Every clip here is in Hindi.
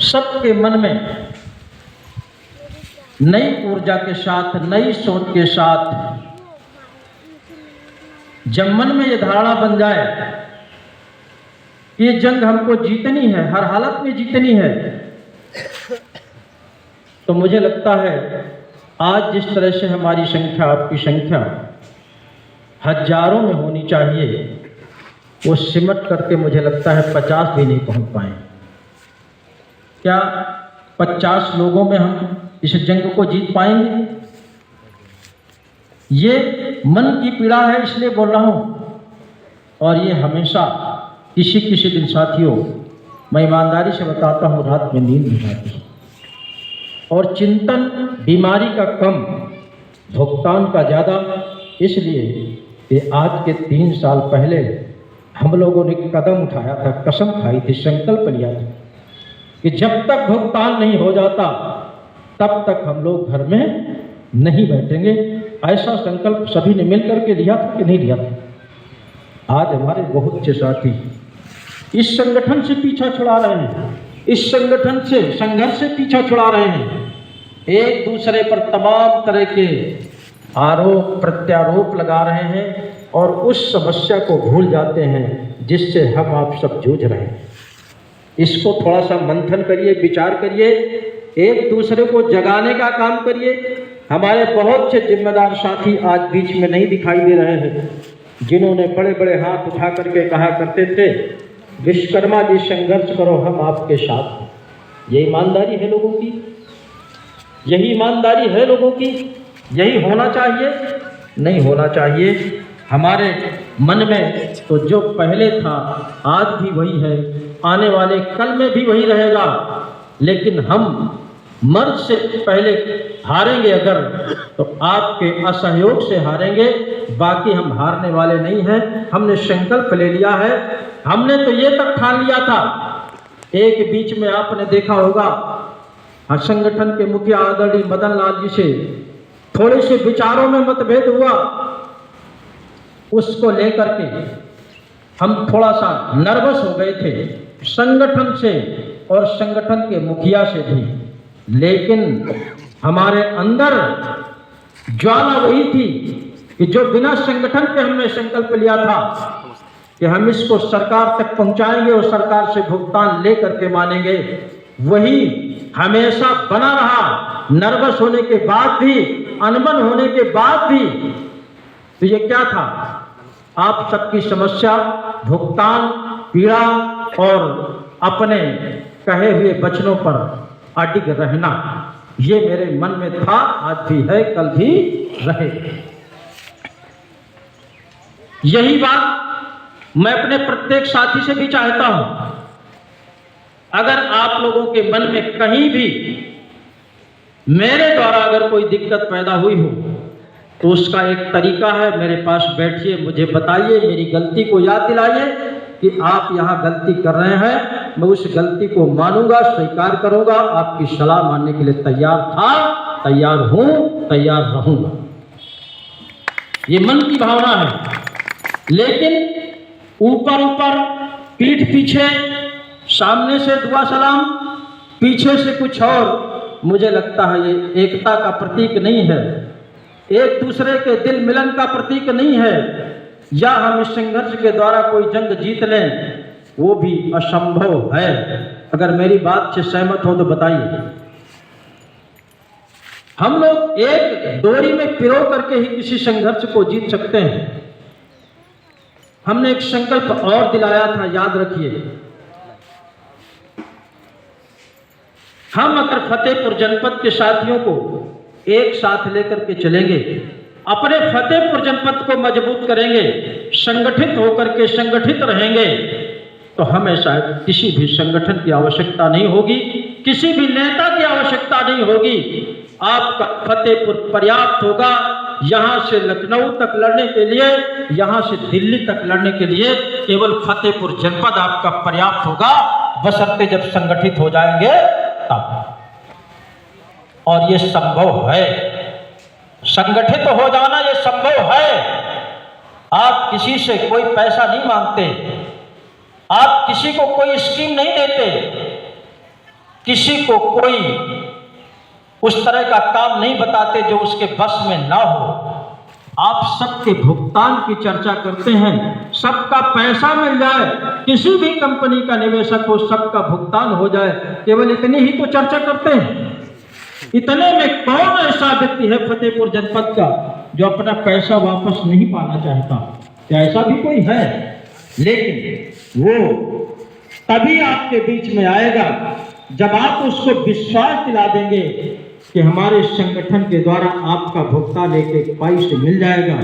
सबके मन में नई ऊर्जा के साथ, नई सोच के साथ जब मन में ये धारणा बन जाए कि ये जंग हमको जीतनी है, हर हालत में जीतनी है, तो मुझे लगता है आज जिस तरह से हमारी संख्या, आपकी संख्या हजारों में होनी चाहिए, वो सिमट करके मुझे लगता है 50 भी नहीं पहुंच पाए। क्या 50 लोगों में हम इस जंग को जीत पाएंगे? ये मन की पीड़ा है, इसलिए बोल रहा हूं। और ये हमेशा किसी किसी दिन साथियों, मैं ईमानदारी से बताता हूं, रात में नींद नहीं आती और चिंतन बीमारी का कम, भुगतान का ज़्यादा। इसलिए कि आज के 3 साल पहले हम लोगों ने कदम उठाया था, कसम खाई थी, संकल्प लिया था कि जब तक भुगतान नहीं हो जाता तब तक हम लोग घर में नहीं बैठेंगे। ऐसा संकल्प सभी ने मिलकर के लिया था कि नहीं लिया था? आज हमारे बहुत से साथी इस संगठन से पीछा छुड़ा रहे हैं, इस संगठन से, संघर्ष से पीछा छुड़ा रहे हैं, एक दूसरे पर तमाम तरह के आरोप प्रत्यारोप लगा रहे हैं और उस समस्या को भूल जाते हैं जिससे हम आप सब जूझ रहे हैं। इसको थोड़ा सा मंथन करिए, विचार करिए, एक दूसरे को जगाने का काम करिए। हमारे बहुत से जिम्मेदार साथी आज बीच में नहीं दिखाई दे रहे हैं, जिन्होंने बड़े बड़े हाथ उठा करके कहा करते थे विश्वकर्मा जी संघर्ष करो, हम आपके साथ हैं। ये ईमानदारी है लोगों की, यही ईमानदारी है लोगों की, यही होना चाहिए? नहीं होना चाहिए। हमारे मन में तो जो पहले था आज भी वही है, आने वाले कल में भी वही रहेगा, लेकिन हम मर्द से पहले हारेंगे अगर, तो आपके असहयोग से हारेंगे, बाकी हम हारने वाले नहीं हैं। हमने संकल्प ले लिया है, हमने तो ये तक ठान लिया था। एक बीच में आपने देखा होगा संगठन के मुखिया आदरणीय मदन लाल जी से थोड़े से विचारों में मतभेद हुआ, उसको लेकर के हम थोड़ा सा नर्वस हो गए थे, संगठन से और संगठन के मुखिया से भी, लेकिन हमारे अंदर ज्वाला वही थी कि जो बिना संगठन के हमने संकल्प लिया था कि हम इसको सरकार तक पहुंचाएंगे और सरकार से भुगतान लेकर के मानेंगे, वही हमेशा बना रहा। नर्वस होने के बाद भी, अनबन होने के बाद भी, तो ये क्या था? आप सबकी समस्या, भुगतान, पीड़ा और अपने कहे हुए वचनों पर अडिग रहना, ये मेरे मन में था, आज भी है, कल भी रहे। यही बात मैं अपने प्रत्येक साथी से भी चाहता हूं। अगर आप लोगों के मन में कहीं भी मेरे द्वारा अगर कोई दिक्कत पैदा हुई हो, तो उसका एक तरीका है, मेरे पास बैठिए, मुझे बताइए, मेरी गलती को याद दिलाइए कि आप यहाँ गलती कर रहे हैं। मैं उस गलती को मानूंगा, स्वीकार करूंगा, आपकी सलाह मानने के लिए तैयार था, तैयार हूं, तैयार रहूंगा। ये मन की भावना है। लेकिन ऊपर ऊपर, पीठ पीछे, सामने से दुआ सलाम, पीछे से कुछ और, मुझे लगता है ये एकता का प्रतीक नहीं है, एक दूसरे के दिल मिलन का प्रतीक नहीं है। या हम इस संघर्ष के द्वारा कोई जंग जीत लें, वो भी असंभव है। अगर मेरी बात से सहमत हो तो बताइए। हम लोग एक डोरी में पिरो करके ही किसी संघर्ष को जीत सकते हैं। हमने एक संकल्प और दिलाया था, याद रखिए। हम अगर फतेहपुर जनपद के साथियों को एक साथ लेकर के चलेंगे, अपने फतेहपुर जनपद को मजबूत करेंगे, संगठित होकर के संगठित रहेंगे, तो हमें शायद किसी भी संगठन की आवश्यकता नहीं होगी, किसी भी नेता की आवश्यकता नहीं होगी। आपका फतेहपुर पर्याप्त होगा। यहाँ से लखनऊ तक लड़ने के लिए, यहाँ से दिल्ली तक लड़ने के लिए केवल फतेहपुर जनपद आपका पर्याप्त होगा, बशर्ते जब संगठित हो जाएंगे तब। और ये संभव है, संगठित हो जाना ये संभव है। आप किसी से कोई पैसा नहीं मांगते, आप किसी को कोई स्कीम नहीं देते, किसी को कोई उस तरह का काम नहीं बताते जो उसके बस में ना हो। आप सबके भुगतान की चर्चा करते हैं, सबका पैसा मिल जाए, किसी भी कंपनी का निवेशक हो सबका भुगतान हो जाए, केवल इतनी ही तो चर्चा करते हैं। इतने में कौन ऐसा व्यक्ति है फतेहपुर जनपद का जो अपना पैसा वापस नहीं पाना चाहता? क्या ऐसा भी कोई है? लेकिन वो तभी आपके बीच में आएगा जब आप उसको विश्वास दिला देंगे कि हमारे संगठन के द्वारा आपका भुगतान एक पाई से मिल जाएगा,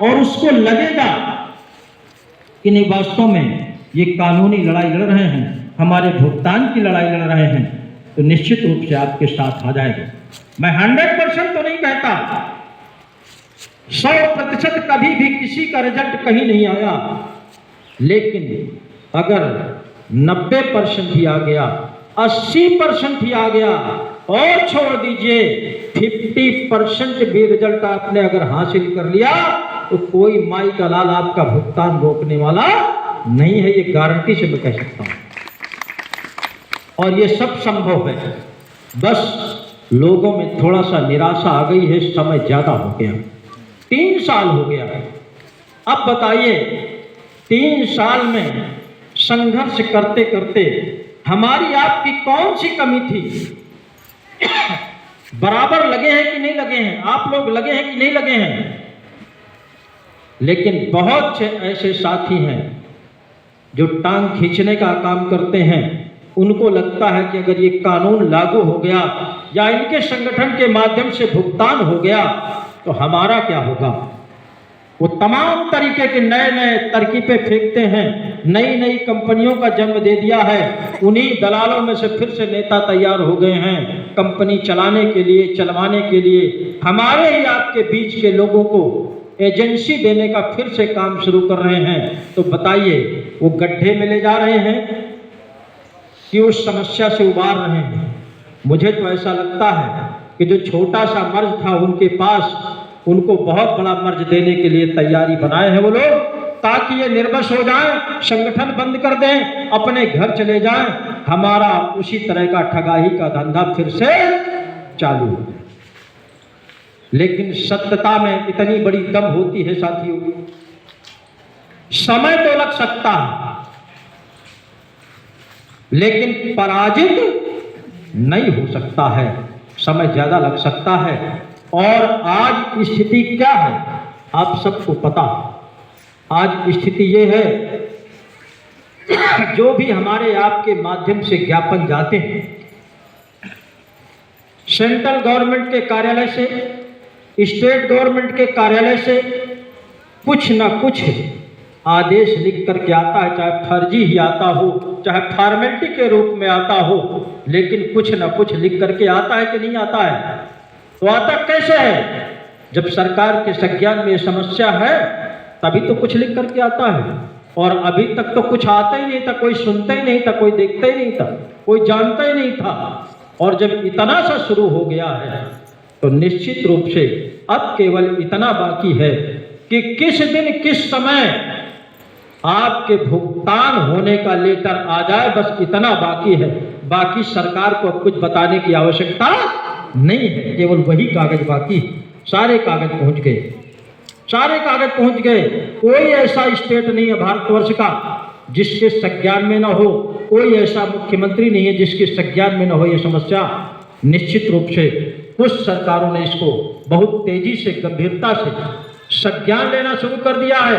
और उसको लगेगा कि नहीं वास्तव में ये कानूनी लड़ाई लड़ रहे हैं, हमारे भुगतान की लड़ाई लड़ रहे हैं, तो निश्चित रूप से आपके साथ आ जाएगा। मैं 100% तो नहीं कहता, 100% कभी भी किसी का रिजल्ट कहीं नहीं आया, लेकिन अगर 90% भी आ गया, 80% भी आ गया, और छोड़ दीजिए 50% भी रिजल्ट आपने अगर हासिल कर लिया, तो कोई माई का लाल आपका भुगतान रोकने वाला नहीं है, ये गारंटी से मैं कह सकता हूं। और ये सब संभव है, बस लोगों में थोड़ा सा निराशा आ गई है, समय ज्यादा हो गया, 3 साल हो गया। अब बताइए 3 साल में संघर्ष करते करते हमारी आपकी कौन सी कमी थी? बराबर लगे हैं कि नहीं लगे हैं? आप लोग लगे हैं कि नहीं लगे हैं? लेकिन बहुत से ऐसे साथी हैं जो टांग खींचने का काम करते हैं। उनको लगता है कि अगर ये कानून लागू हो गया या इनके संगठन के माध्यम से भुगतान हो गया तो हमारा क्या होगा। वो तमाम तरीके के नए नए तरकीबें फेंकते हैं, नई नई कंपनियों का जन्म दे दिया है। उन्हीं दलालों में से फिर से नेता तैयार हो गए हैं कंपनी चलाने के लिए, चलवाने के लिए। हमारे ही आपके बीच के लोगों को एजेंसी देने का फिर से काम शुरू कर रहे हैं। तो बताइए वो गड्ढे में ले जा रहे हैं कि उस समस्या से उबार रहे हैं। मुझे तो ऐसा लगता है कि जो छोटा सा मर्ज था उनके पास, उनको बहुत बड़ा मर्ज देने के लिए तैयारी बनाए हैं वो लोग, ताकि ये निर्वश हो जाएं, संगठन बंद कर दें, अपने घर चले जाएं। हमारा उसी तरह का ठगाही का धंधा फिर से चालू हो जाए। लेकिन सत्यता में इतनी बड़ी दम होती है साथियों, समय तो लग सकता है लेकिन पराजित नहीं हो सकता है, समय ज्यादा लग सकता है। और आज स्थिति क्या है आप सबको पता। आज स्थिति ये है, जो भी हमारे आपके माध्यम से ज्ञापन जाते हैं, सेंट्रल गवर्नमेंट के कार्यालय से, स्टेट गवर्नमेंट के कार्यालय से कुछ ना कुछ आदेश लिख करके आता है, चाहे फर्जी ही आता हो, चाहे फॉर्मेलिटी के रूप में आता हो, लेकिन कुछ ना कुछ लिख करके आता है कि नहीं आता है। तो आता कैसे है? जब सरकार के संज्ञान में समस्या है तभी तो कुछ लिख करके आता है, और अभी तक तो कुछ आता ही नहीं था, कोई सुनता ही नहीं था, कोई देखता ही नहीं था, कोई जानता ही नहीं था। और जब इतना सा शुरू हो गया है तो निश्चित रूप से अब केवल इतना बाकी है कि किस दिन किस समय आपके भुगतान होने का लेटर आ जाए, बस इतना बाकी है। बाकी सरकार को अब कुछ बताने की आवश्यकता नहीं है, केवल वही कागज बाकी। सारे कागज पहुंच गए, सारे कागज पहुंच गए। कोई ऐसा स्टेट नहीं है भारतवर्ष का जिसके संज्ञान में न हो, कोई ऐसा मुख्यमंत्री नहीं है जिसके संज्ञान में न हो ये समस्या। निश्चित रूप से कुछ सरकारों ने इसको बहुत तेजी से, गंभीरता से संज्ञान लेना शुरू कर दिया है,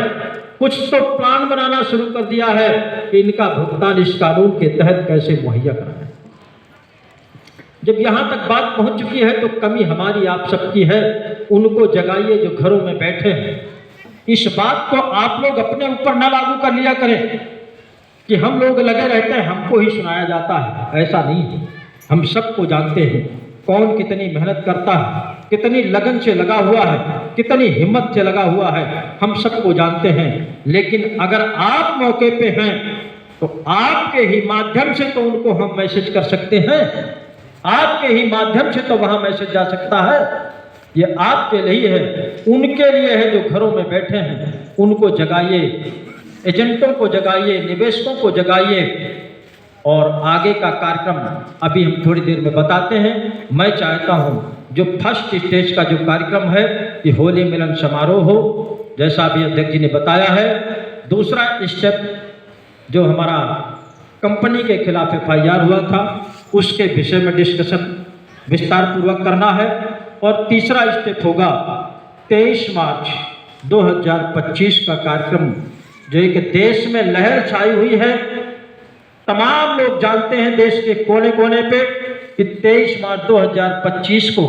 कुछ तो प्लान बनाना शुरू कर दिया है कि इनका भुगतान इस कानून के तहत कैसे मुहैया कराएं। जब यहाँ तक बात पहुँच चुकी है तो कमी हमारी आप सबकी है, उनको जगाइए जो घरों में बैठे हैं। इस बात को आप लोग अपने ऊपर न लागू कर लिया करें कि हम लोग लगे रहते हैं, हमको ही सुनाया जाता है। ऐसा नहीं है, हम सबको जानते हैं कौन कितनी मेहनत करता है, कितनी लगन से लगा हुआ है, कितनी हिम्मत से लगा हुआ है, हम सबको जानते हैं। लेकिन अगर आप मौके पे हैं तो आपके ही माध्यम से तो उनको हम मैसेज कर सकते हैं, आपके ही माध्यम से तो वहां मैसेज जा सकता है। ये आपके लिए है, उनके लिए है जो घरों में बैठे हैं, उनको जगाइए, एजेंटों को जगाइए, निवेशकों को जगाइए और आगे का कार्यक्रम अभी हम थोड़ी देर में बताते हैं। मैं चाहता हूं जो फर्स्ट स्टेज का जो कार्यक्रम है ये होली मिलन समारोह हो, जैसा अभी अध्यक्ष जी ने बताया है। दूसरा स्टेप जो हमारा कंपनी के खिलाफ FIR हुआ था उसके विषय में डिस्कशन विस्तार पूर्वक करना है। और तीसरा स्टेप होगा 23 मार्च 2025 का कार्यक्रम, जो एक देश में लहर छाई हुई है। तमाम लोग जानते हैं देश के कोने कोने पे कि 23 मार्च 2025 को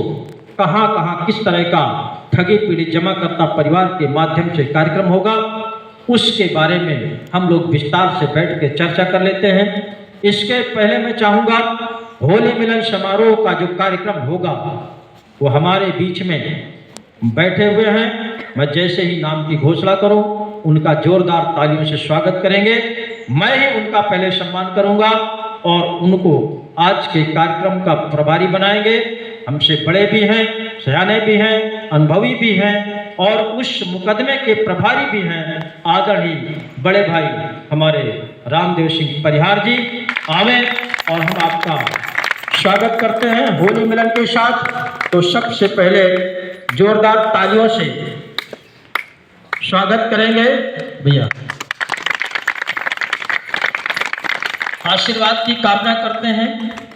कहां कहां किस तरह का ठगी पीड़ित जमाकर्ता परिवार के माध्यम से कार्यक्रम होगा, उसके बारे में हम लोग विस्तार से बैठ के चर्चा कर लेते हैं। इसके पहले मैं चाहूँगा होली मिलन समारोह का जो कार्यक्रम होगा वो हमारे बीच में बैठे हुए हैं। मैं जैसे ही नाम की घोषणा करूं उनका जोरदार तालियों से स्वागत करेंगे। मैं ही उनका पहले सम्मान करूंगा और उनको आज के कार्यक्रम का प्रभारी बनाएंगे। हमसे बड़े भी हैं, सयाने भी हैं, अनुभवी भी हैं और उस मुकदमे के प्रभारी भी हैं आदरणीय बड़े भाई हमारे रामदेव सिंह परिहार जी। आवे और हम आपका स्वागत करते हैं होली मिलन के साथ। तो सबसे पहले जोरदार तालियों से स्वागत करेंगे भैया। आशीर्वाद की कामना करते हैं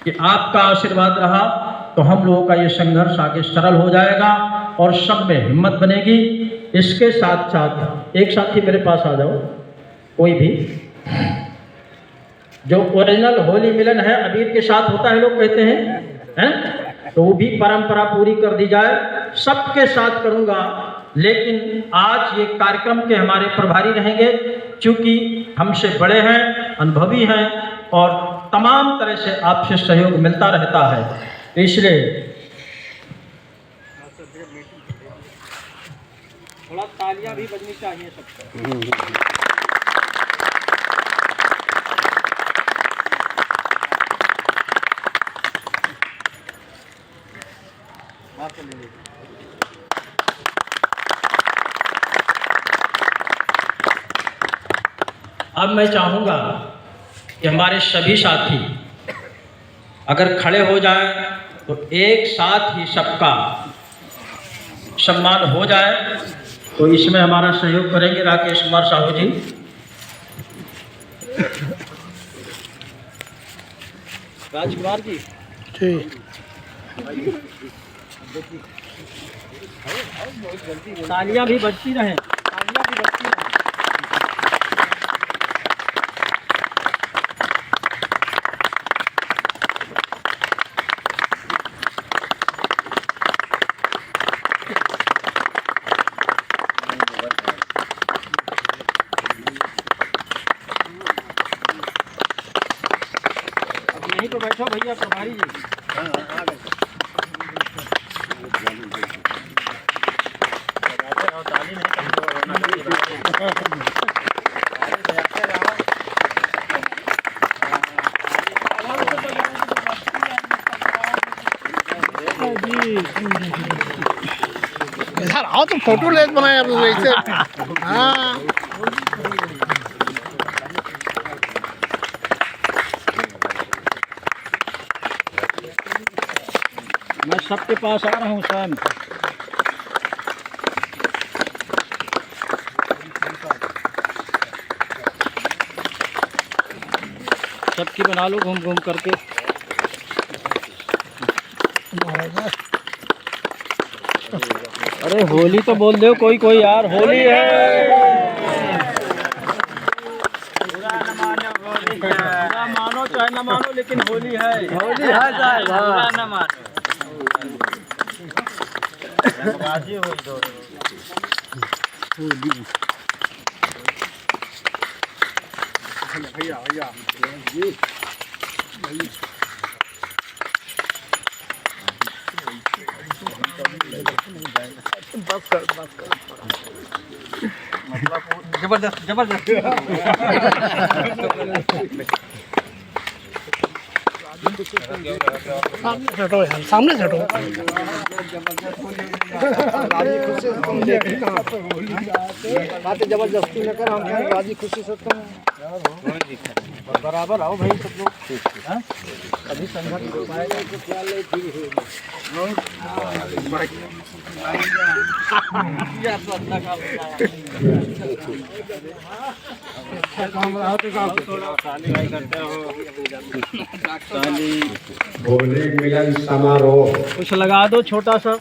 कि आपका आशीर्वाद रहा तो हम लोगों का ये संघर्ष आगे सरल हो जाएगा और सब में हिम्मत बनेगी। इसके साथ साथ एक साथी मेरे पास आ जाओ, कोई भी जो ओरिजिनल होली मिलन है अबीर के साथ होता है लोग कहते हैं, तो वो भी परंपरा पूरी कर दी जाए। सबके साथ करूंगा, लेकिन आज ये कार्यक्रम के हमारे प्रभारी रहेंगे क्योंकि हमसे बड़े हैं, अनुभवी हैं और तमाम तरह से आपसे सहयोग मिलता रहता है। इसलिए थोड़ा तालियां भी बजनी चाहिए सबको। अब मैं चाहूंगा कि हमारे सभी साथी अगर खड़े हो जाएं तो एक साथ ही सबका सम्मान हो जाए। तो इसमें हमारा सहयोग करेंगे राकेश कुमार साहू जी। राजकुमार जी तालियां भी बजती रहें, तालियां भी बजती रहें। यहीं तो बैठो भैया प्रभारी जी। इधर आओ तो फोटो ले बनाए अब वैसे। हाँ मैं सबके पास आ रहा हूँ स्वयं। सबकी बना लो घूम घूम करके। अरे होली तो बोल दो कोई कोई यार, होली है। बुरा मानो चाहे न मानो लेकिन होली है, होली है चाहे बुरा न मानो। राजी हो दो भैया भैया बस कर जबरदस्त जबरदस्त। सामने हटो यार, सामने हटो। बातें जबरदस्ती न कर, हम राजी खुशी से बराबर आओ भाई सब लोग। हाँ? अभी संघर्ष हो पाएगा। होली मिलन समारोह कुछ लगा दो छोटा सा।